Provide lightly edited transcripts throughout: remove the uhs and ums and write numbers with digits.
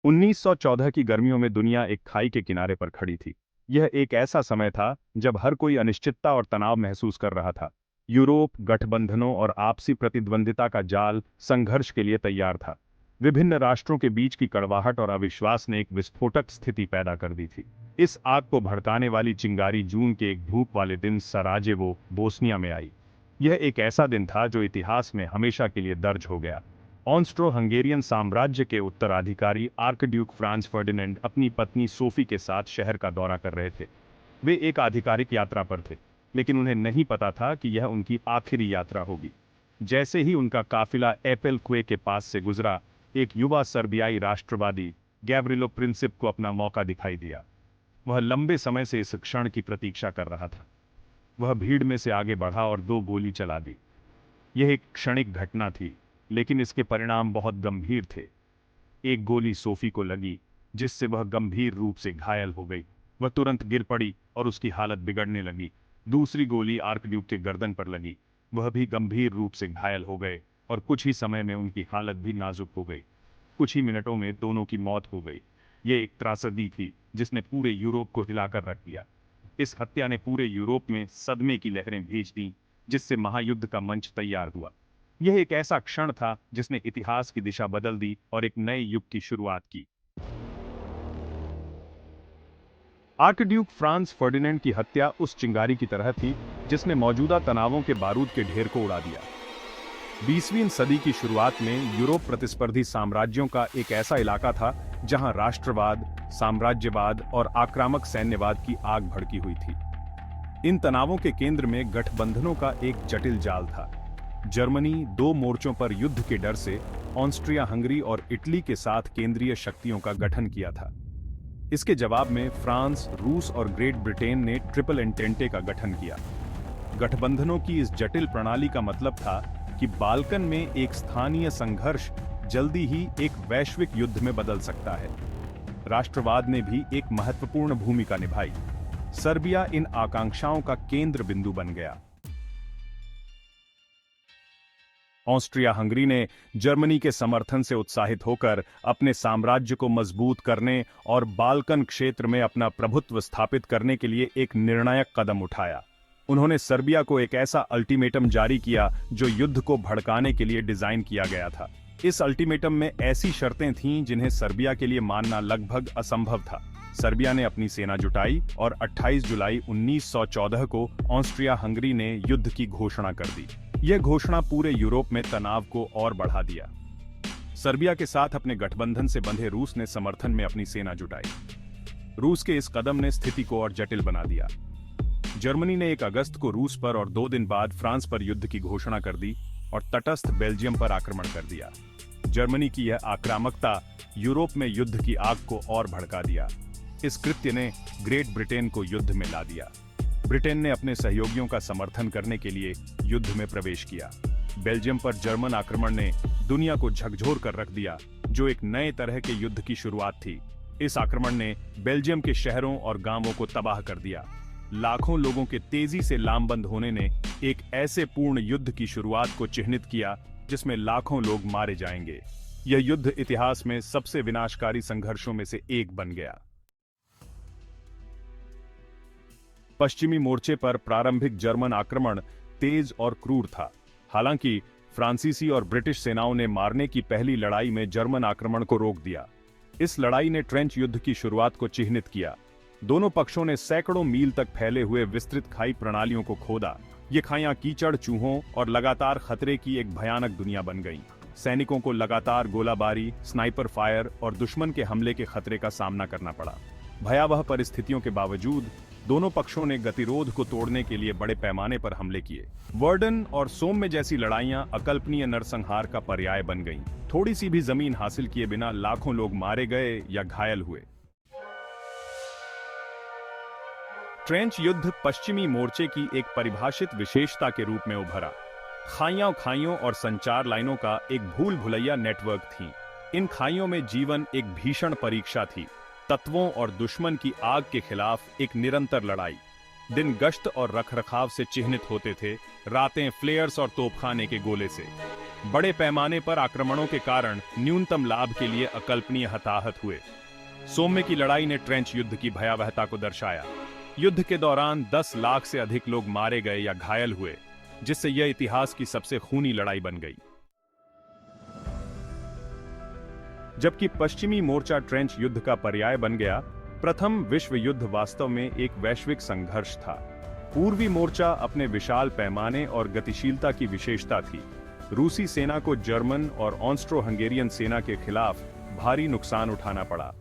1914 की गर्मियों में दुनिया एक खाई के किनारे पर खड़ी थी। यह एक ऐसा समय था जब हर कोई अनिश्चितता और तनाव महसूस कर रहा था। यूरोप गठबंधनों और आपसी प्रतिद्वंदिता का जाल संघर्ष के लिए तैयार था। विभिन्न राष्ट्रों के बीच की कड़वाहट और अविश्वास ने एक विस्फोटक स्थिति पैदा कर दी थी। इस आग को भड़काने वाली चिंगारी जून के एक धूप वाले दिन सराजेवो, बोस्निया में आई। यह एक ऐसा दिन था जो इतिहास में हमेशा के लिए दर्ज हो गया। ऑस्ट्रो हंगेरियन साम्राज्य के उत्तराधिकारी आर्कड्यूक फ्रांज फर्डिनेंड अपनी पत्नी सोफी के साथ शहर का दौरा कर रहे थे। वे एक आधिकारिक यात्रा पर थे, लेकिन उन्हें नहीं पता था कि यह उनकी आखिरी यात्रा होगी। जैसे ही उनका काफिला एपेल क्वे के पास से गुजरा, एक युवा सर्बियाई राष्ट्रवादी गैब्रिलो प्रिंसिप को अपना मौका दिखाई दिया। वह लंबे समय से इस क्षण की प्रतीक्षा कर रहा था। वह भीड़ में से आगे बढ़ा और 2 गोली चला दी। यह एक क्षणिक घटना थी, लेकिन इसके परिणाम बहुत गंभीर थे। एक गोली सोफी को लगी, जिससे वह गंभीर रूप से घायल हो गई। वह तुरंत गिर पड़ी और उसकी हालत बिगड़ने लगी। दूसरी गोली आर्कड्यूक के गर्दन पर लगी। वह भी गंभीर रूप से घायल हो गए और कुछ ही समय में उनकी हालत भी नाजुक हो गई। कुछ ही मिनटों में दोनों की मौत हो गई। यह एक त्रासदी थी जिसने पूरे यूरोप को हिलाकर रख दिया। इस हत्या ने पूरे यूरोप में सदमे की लहरें भेज दी, जिससे महायुद्ध का मंच तैयार हुआ। यह एक ऐसा क्षण था जिसने इतिहास की दिशा बदल दी और एक नए युग की शुरुआत की। आर्कड्यूक फ्रांज फर्डिनेंड की हत्या उस चिंगारी की तरह थी जिसने मौजूदा तनावों के बारूद के ढेर को उड़ा दिया। 20वीं सदी की शुरुआत में यूरोप प्रतिस्पर्धी साम्राज्यों का एक ऐसा इलाका था जहां राष्ट्रवाद, साम्राज्यवाद और आक्रामक सैन्यवाद की आग भड़की हुई थी। इन तनावों के केंद्र में गठबंधनों का एक जटिल जाल था। जर्मनी 2 मोर्चों पर युद्ध के डर से ऑस्ट्रिया हंगरी और इटली के साथ केंद्रीय शक्तियों का गठन किया था। इसके जवाब में फ्रांस, रूस और ग्रेट ब्रिटेन ने ट्रिपल एंटेंटे का गठन किया। गठबंधनों की इस जटिल प्रणाली का मतलब था कि बाल्कन में एक स्थानीय संघर्ष जल्दी ही एक वैश्विक युद्ध में बदल सकता है। राष्ट्रवाद ने भी एक महत्वपूर्ण भूमिका निभाई। सर्बिया इन आकांक्षाओं का केंद्र बिंदु बन गया। ऑस्ट्रिया हंगरी ने जर्मनी के समर्थन से उत्साहित होकर अपने साम्राज्य को मजबूत करने और बाल्कन क्षेत्र में अपना प्रभुत्व स्थापित करने के लिए एक निर्णायक कदम उठाया। उन्होंने सर्बिया को एक ऐसा अल्टीमेटम जारी किया जो युद्ध को भड़काने के लिए डिजाइन किया गया था। इस अल्टीमेटम में ऐसी शर्तें थीं जिन्हें सर्बिया के लिए मानना लगभग असंभव था। सर्बिया ने अपनी सेना जुटाई और 28 जुलाई 1914 को ऑस्ट्रिया हंगरी ने युद्ध की घोषणा कर दी। यह घोषणा पूरे यूरोप में तनाव को और बढ़ा दिया। सर्बिया के साथ अपने गठबंधन से बंधे रूस ने समर्थन में अपनी सेना जुटाई। रूस के इस कदम ने स्थिति को और जटिल बना दिया। जर्मनी ने 1 अगस्त को रूस पर और 2 दिन बाद फ्रांस पर युद्ध की घोषणा कर दी और तटस्थ बेल्जियम पर आक्रमण कर दिया। जर्मनी की यह आक्रामकता यूरोप में युद्ध की आग को और भड़का दिया। इस कृत्य ने ग्रेट ब्रिटेन को युद्ध में ला दिया। ब्रिटेन ने अपने सहयोगियों का समर्थन करने के लिए युद्ध में प्रवेश किया। बेल्जियम पर जर्मन आक्रमण ने दुनिया को झकझोर कर रख दिया, जो एक नए तरह के युद्ध की शुरुआत थी। इस आक्रमण ने बेल्जियम के शहरों और गांवों को तबाह कर दिया। लाखों लोगों के तेजी से लामबंद होने ने एक ऐसे पूर्ण युद्ध की शुरुआत को चिह्नित किया जिसमें लाखों लोग मारे जाएंगे। यह युद्ध इतिहास में सबसे विनाशकारी संघर्षों में से एक बन गया। पश्चिमी मोर्चे पर प्रारंभिक जर्मन आक्रमण तेज और क्रूर था। हालांकि फ्रांसीसी और ब्रिटिश सेनाओं ने मारने की पहली लड़ाई में जर्मन आक्रमण को रोक दिया। इस लड़ाई ने ट्रेंच युद्ध की शुरुआत को चिह्नित किया। दोनों पक्षों ने सैकड़ों मील तक फैले हुए विस्तृत खाई प्रणालियों को खोदा। ये खाइयां कीचड़, चूहों और लगातार खतरे की एक भयानक दुनिया बन गईं। सैनिकों को लगातार गोलाबारी, स्नाइपर फायर और दुश्मन के हमले के खतरे का सामना करना पड़ा। भयावह परिस्थितियों के बावजूद दोनों पक्षों ने गतिरोध को तोड़ने के लिए बड़े पैमाने पर हमले किए। वर्डन और सोम में जैसी लड़ाइयां अकल्पनीय नरसंहार का पर्याय बन गईं। थोड़ी सी भी जमीन हासिल किए बिना लाखों लोग मारे गए या घायल हुए। ट्रेंच युद्ध पश्चिमी मोर्चे की एक परिभाषित विशेषता के रूप में उभरा। खाइयों और संचार लाइनों का एक भूल भुलैया नेटवर्क थी। इन खाइयों में जीवन एक भीषण परीक्षा थी। तत्वों और दुश्मन की आग के खिलाफ एक निरंतर लड़ाई। दिन गश्त और रखरखाव से चिह्नित होते थे, रातें फ्लेयर्स और तोपखाने के गोले से। बड़े पैमाने पर आक्रमणों के कारण न्यूनतम लाभ के लिए अकल्पनीय हताहत हुए। सोम्य की लड़ाई ने ट्रेंच युद्ध की भयावहता को दर्शाया। युद्ध के दौरान 10 लाख से अधिक लोग मारे गए या घायल हुए, जिससे यह इतिहास की सबसे खूनी लड़ाई बन गई। जबकि पश्चिमी मोर्चा ट्रेंच युद्ध का पर्याय बन गया, प्रथम विश्व युद्ध वास्तव में एक वैश्विक संघर्ष था। पूर्वी मोर्चा अपने विशाल पैमाने और गतिशीलता की विशेषता थी। रूसी सेना को जर्मन और ऑस्ट्रो हंगेरियन सेना के खिलाफ भारी नुकसान उठाना पड़ा।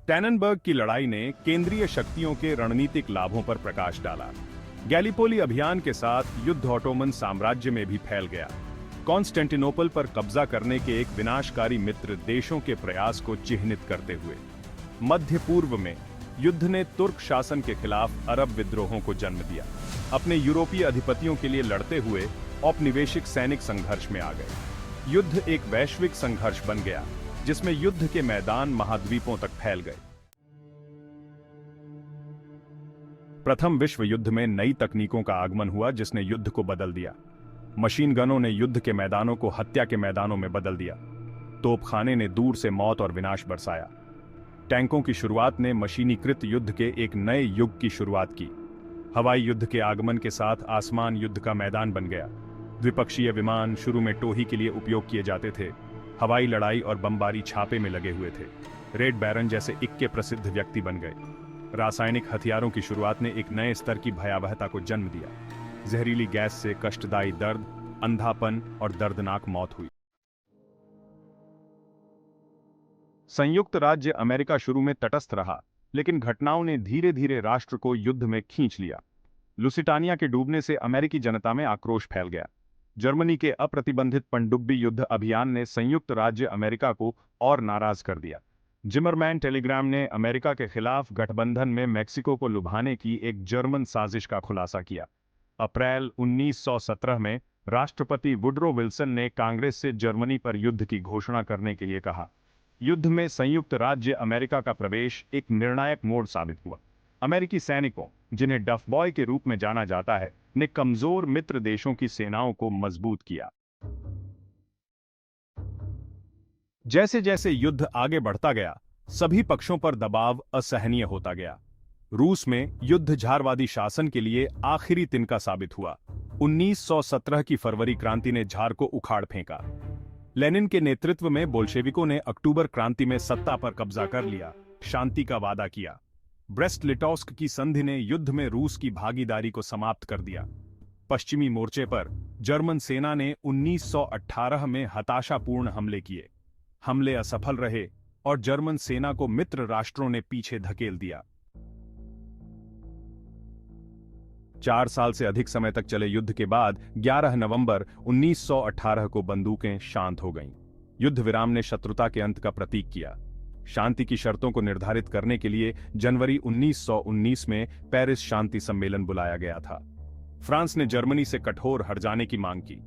टैननबर्ग की लड़ाई ने केंद्रीय शक्तियों के रणनीतिक लाभों पर प्रकाश डाला। गैलीपोली अभियान के साथ युद्ध ऑटोमन साम्राज्य में भी फैल गया। कॉन्स्टेंटिनोपल पर कब्जा करने के एक विनाशकारी मित्र देशों के प्रयास को चिह्नित करते हुए मध्य पूर्व में युद्ध ने तुर्क शासन के खिलाफ अरब विद्रोहों को जन्म दिया। अपने यूरोपीय अधिपतियों के लिए लड़ते हुए औपनिवेशिक सैनिक संघर्ष में आ गए। युद्ध एक वैश्विक संघर्ष बन गया, जिसमें युद्ध के मैदान महाद्वीपों तक फैल गए। प्रथम विश्व युद्ध में नई तकनीकों का आगमन हुआ, जिसने युद्ध को बदल दिया। मशीन गनों ने युद्ध के मैदानों को हत्या के मैदानों में बदल दिया। तोपखाने ने दूर से मौत और विनाश बरसाया। टैंकों की शुरुआत ने मशीनीकृत युद्ध के एक नए युग की शुरुआत की। हवाई युद्ध के आगमन के साथ आसमान युद्ध का मैदान बन गया। द्विपक्षीय विमान शुरू में टोही के लिए उपयोग किए जाते थे। हवाई लड़ाई और बमबारी छापे में लगे हुए थे। रेड बैरन जैसे इक्के प्रसिद्ध व्यक्ति बन गए। रासायनिक हथियारों की शुरुआत ने एक नए स्तर की भयावहता को जन्म दिया। जहरीली गैस से कष्टदायी दर्द, अंधापन और दर्दनाक मौत हुई। संयुक्त राज्य अमेरिका शुरू में तटस्थ रहा, लेकिन घटनाओं ने धीरे धीरे राष्ट्र को युद्ध में खींच लिया। लुसिटानिया के डूबने से अमेरिकी जनता में आक्रोश फैल गया। जर्मनी के अप्रतिबंधित पनडुब्बी युद्ध अभियान ने संयुक्त राज्य अमेरिका को और नाराज कर दिया। जिमरमैन टेलीग्राम ने अमेरिका के खिलाफ गठबंधन में मेक्सिको को लुभाने की एक जर्मन साजिश का खुलासा किया। अप्रैल 1917 में राष्ट्रपति वुडरो विल्सन ने कांग्रेस से जर्मनी पर युद्ध की घोषणा करने के लिए कहा। युद्ध में संयुक्त राज्य अमेरिका का प्रवेश एक निर्णायक मोड़ साबित हुआ। अमेरिकी सैनिकों, जिन्हें डफ बॉय के रूप में जाना जाता है, ने कमजोर मित्र देशों की सेनाओं को मजबूत किया। जैसे जैसे युद्ध आगे बढ़ता गया, सभी पक्षों पर दबाव असहनीय होता गया। रूस में युद्ध झारवादी शासन के लिए आखिरी तिनका साबित हुआ। 1917 की फरवरी क्रांति ने झार को उखाड़ फेंका। लेनिन के नेतृत्व में बोल्शेविकों ने अक्टूबर क्रांति में सत्ता पर कब्जा कर लिया, शांति का वादा किया। ब्रेस्ट लिटोस्क की संधि ने युद्ध में रूस की भागीदारी को समाप्त कर दिया। पश्चिमी मोर्चे पर जर्मन सेना ने 1918 में हताशापूर्ण हमले किए। हमले असफल रहे और जर्मन सेना को मित्र राष्ट्रों ने पीछे धकेल दिया। 4 साल से अधिक समय तक चले युद्ध के बाद 11 नवंबर 1918 को बंदूकें शांत हो गईं। युद्ध विराम ने शत्रुता के अंत का प्रतीक किया। शांति की शर्तों को निर्धारित करने के लिए जनवरी 1919 में पेरिस शांति सम्मेलन बुलाया गया था। फ्रांस ने जर्मनी से कठोर हट जाने की मांग की।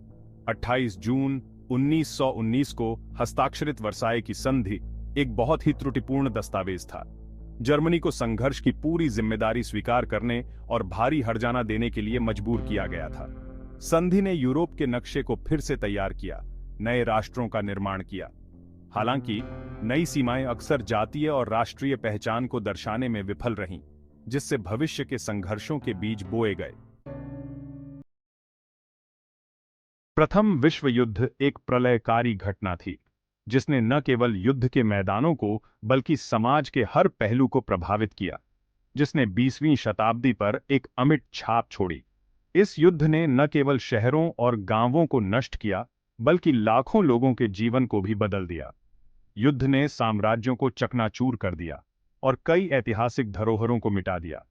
28 जून 1919 को हस्ताक्षरित वर्साए की संधि एक बहुत ही त्रुटिपूर्ण दस्तावेज था। जर्मनी को संघर्ष की पूरी जिम्मेदारी स्वीकार करने और भारी हर्जाना देने के लिए मजबूर किया गया था। संधि ने यूरोप के नक्शे को फिर से तैयार किया, नए राष्ट्रों का निर्माण किया। हालांकि नई सीमाएं अक्सर जातीय और राष्ट्रीय पहचान को दर्शाने में विफल रहीं, जिससे भविष्य के संघर्षों के बीज बोए गए। प्रथम विश्व युद्ध एक प्रलयकारी घटना थी, जिसने न केवल युद्ध के मैदानों को बल्कि समाज के हर पहलू को प्रभावित किया, जिसने 20वीं शताब्दी पर एक अमिट छाप छोड़ी। इस युद्ध ने न केवल शहरों और गांवों को नष्ट किया, बल्कि लाखों लोगों के जीवन को भी बदल दिया। युद्ध ने साम्राज्यों को चकनाचूर कर दिया और कई ऐतिहासिक धरोहरों को मिटा दिया।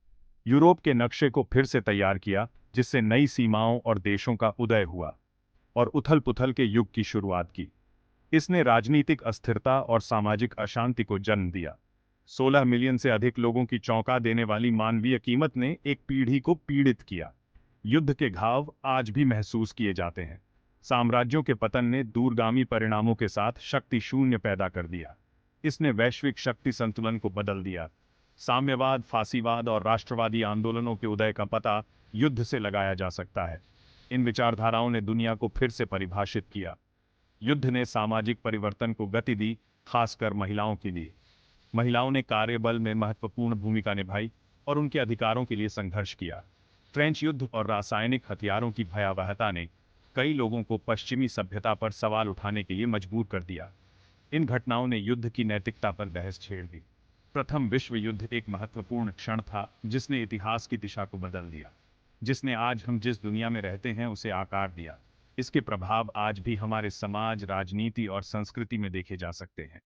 यूरोप के नक्शे को फिर से तैयार किया, जिससे नई सीमाओं और देशों का उदय हुआ और उथल-पुथल के युग की शुरुआत की। इसने राजनीतिक अस्थिरता और सामाजिक अशांति को जन्म दिया। 16 मिलियन से अधिक लोगों की चौंका देने वाली मानवीय कीमत ने एक पीढ़ी को पीड़ित किया। युद्ध के घाव आज भी महसूस किए जाते हैं। साम्राज्यों के पतन ने दूरगामी परिणामों के साथ शक्ति शून्य पैदा कर दिया। इसने वैश्विक शक्ति संतुलन को बदल दिया। साम्यवाद, फासीवाद और राष्ट्रवादी आंदोलनों के उदय का पता युद्ध से लगाया जा सकता है। इन विचारधाराओं ने दुनिया को फिर से परिभाषित किया। युद्ध ने सामाजिक परिवर्तन को गति दी, खासकर महिलाओं के लिए। महिलाओं ने कार्यबल में महत्वपूर्ण भूमिका निभाई और उनके अधिकारों के लिए संघर्ष किया। फ्रेंच युद्ध और रासायनिक हथियारों की भयावहता ने कई लोगों को पश्चिमी सभ्यता पर सवाल उठाने के लिए मजबूर कर दिया। इन घटनाओं ने युद्ध की नैतिकता पर बहस छेड़ दी। प्रथम विश्व युद्ध एक महत्वपूर्ण क्षण था जिसने इतिहास की दिशा को बदल दिया, जिसने आज हम जिस दुनिया में रहते हैं उसे आकार दिया। इसके प्रभाव आज भी हमारे समाज, राजनीति और संस्कृति में देखे जा सकते हैं।